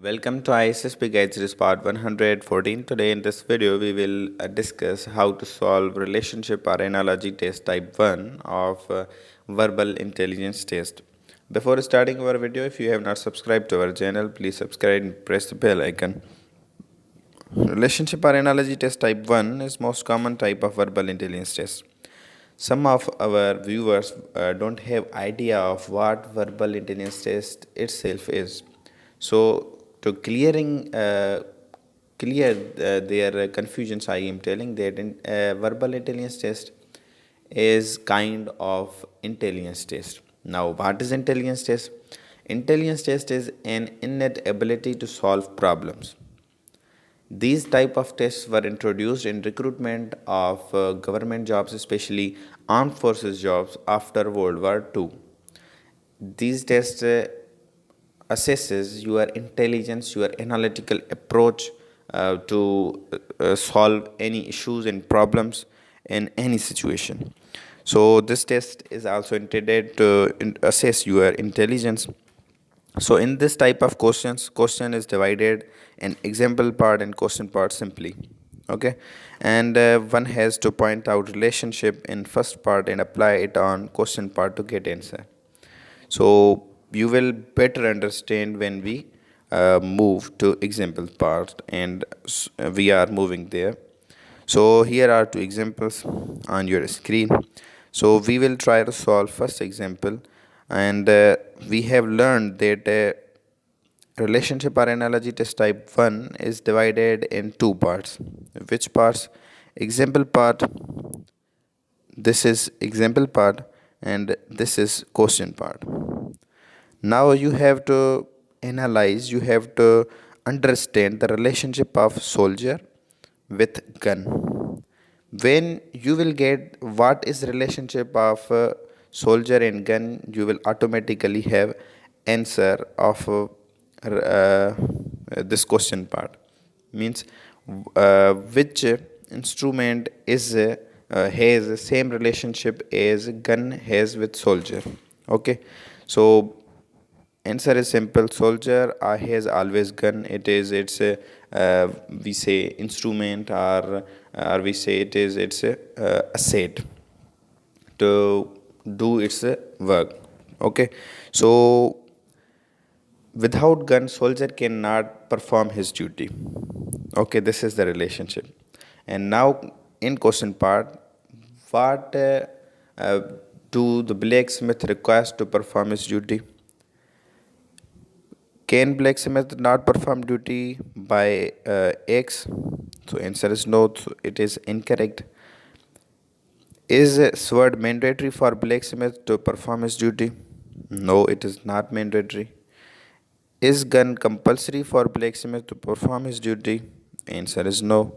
Welcome to ISSP Guide Series Part 114. Today in this video we will discuss how to solve relationship or analogy test type 1 of verbal intelligence test. Before starting our video, if you have not subscribed to our channel, please subscribe and press the bell icon. Relationship or analogy test type 1 is most common type of verbal intelligence test. Some of our viewers don't have idea of what verbal intelligence test itself is. So to clear their confusions, I am telling that verbal intelligence test is kind of intelligence test. Now, what is intelligence test? Intelligence test is an innate ability to solve problems. These type of tests were introduced in recruitment of government jobs, especially armed forces jobs after World War II. These tests assesses your intelligence, your analytical approach to solve any issues and problems in any situation. So this test is also intended to assess your intelligence. So in this type of questions, question is divided in example part and question part simply. Okay, and one has to point out relationship in first part and apply it on question part to get answer. So you will better understand when we move to example part, and we are moving there. So here are two examples on your screen. So we will try to solve first example, and we have learned that relationship or analogy test type 1 is divided in two parts. Which parts? Example part. This is example part, and this is question part. Now you have to analyze, you have to understand the relationship of soldier with gun. When you will get what is relationship of soldier and gun, you will automatically have answer of this question part. Means which instrument is has the same relationship as gun has with soldier. Okay, so answer is simple. Soldier has always gun. It's a we say instrument, or we say it's a asset to do its work. Okay, so without gun, soldier cannot perform his duty. Okay, this is the relationship. And now in question part, what uh, do the blacksmith requires to perform his duty? Can blacksmith not perform duty by X? So answer is no. So it is incorrect. Is sword mandatory for blacksmith to perform his duty? No, it is not mandatory. Is gun compulsory for blacksmith to perform his duty? Answer is no.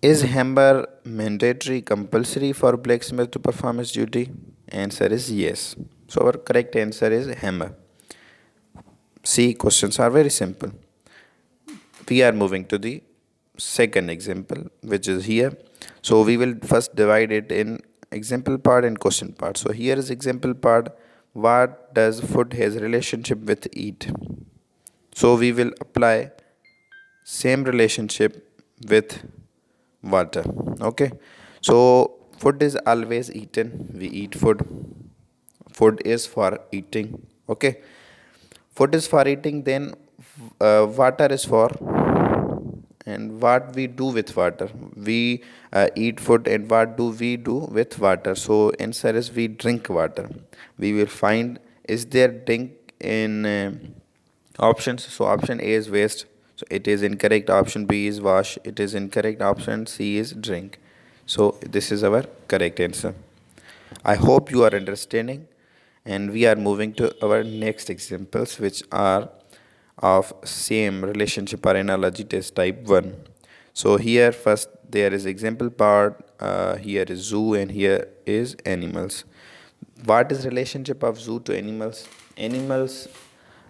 Is hammer mandatory compulsory for blacksmith to perform his duty? Answer is yes. So our correct answer is hammer. See, questions are very simple. We are moving to the second example, which is here. So we will first divide it in example part and question part. So here is example part. What does food has relationship with eat? So we will apply same relationship with water. Okay, so food is always eaten. We eat food. Food is for eating. Okay, food is for eating. Then water is for, and what we do with water? We eat food, and what do we do with water? So answer is we drink water. We will find, is there drink in options? So option A is waste, so it is incorrect. Option B is wash, it is incorrect. Option C is drink. So this is our correct answer. I hope you are understanding, and we are moving to our next examples, which are of same relationship or analogy test type 1. So here first there is example part, here is zoo, and here is animals. What is relationship of zoo to animals? Animals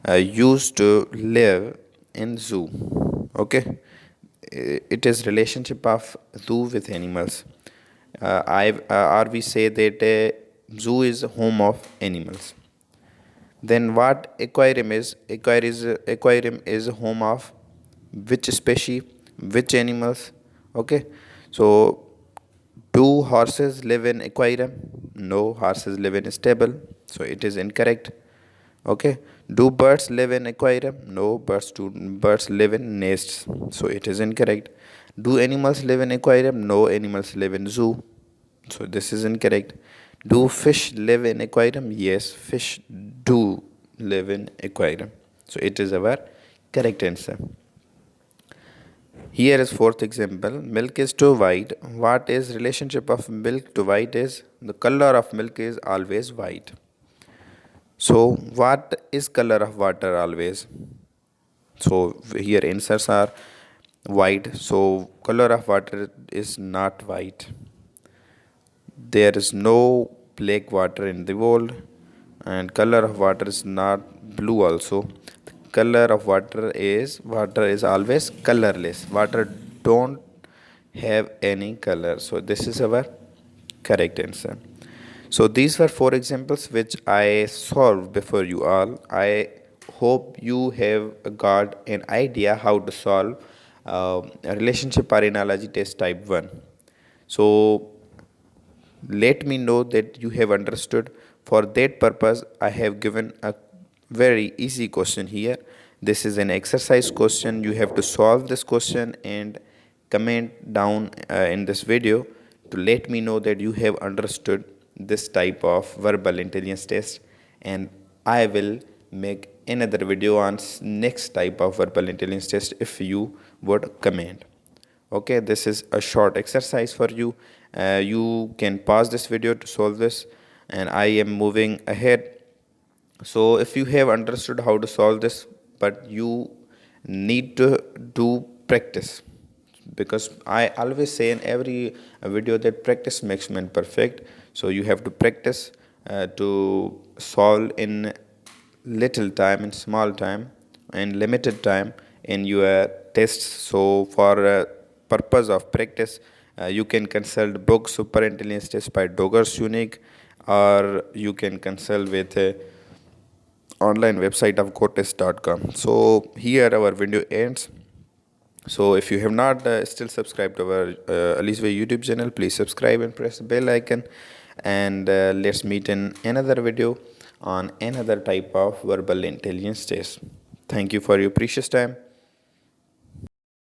used to live in zoo. Okay, it is relationship of zoo with animals. Or we say that zoo is home of animals. Then what aquarium is? Aquarium is home of which species, which animals. Okay, so do horses live in aquarium? No, horses live in stable, so it is incorrect. Okay, do birds live in aquarium? No, birds live in nests, so it is incorrect. Do animals live in aquarium? No, animals live in zoo, so this is incorrect. Do fish live in aquarium? Yes, fish do live in aquarium, so it is our correct answer. Here is fourth example. Milk is too white. What is relationship of milk to white is? The color of milk is always white. So what is color of water always? So here answers are white. So color of water is not white. There is no black water in the world, and color of water is not blue also. The color of water is always colorless. Water don't have any color. So this is our correct answer. So these were four examples which I solved before you all. I hope you have got an idea how to solve a relationship or analogy test type 1. So let me know that you have understood. For that purpose, I have given a very easy question here. This is an exercise question. You have to solve this question and comment down in this video to let me know that you have understood this type of verbal intelligence test, and I will make another video on next type of verbal intelligence test if you would comment. Okay, this is a short exercise for you. You can pause this video to solve this, and I am moving ahead. So if you have understood how to solve this, but you need to do practice, because I always say in every video that practice makes man perfect. So you have to practice to solve in little time, in small time, and limited time in your tests. So for purpose of practice, you can consult book Super Intelligence Test by Doggers Unique, or you can consult with online website of gotest.com. So here our video ends. So if you have not still subscribed to our Alice Way YouTube channel, please subscribe and press the bell icon. And let's meet in another video on another type of verbal intelligence test. Thank you for your precious time.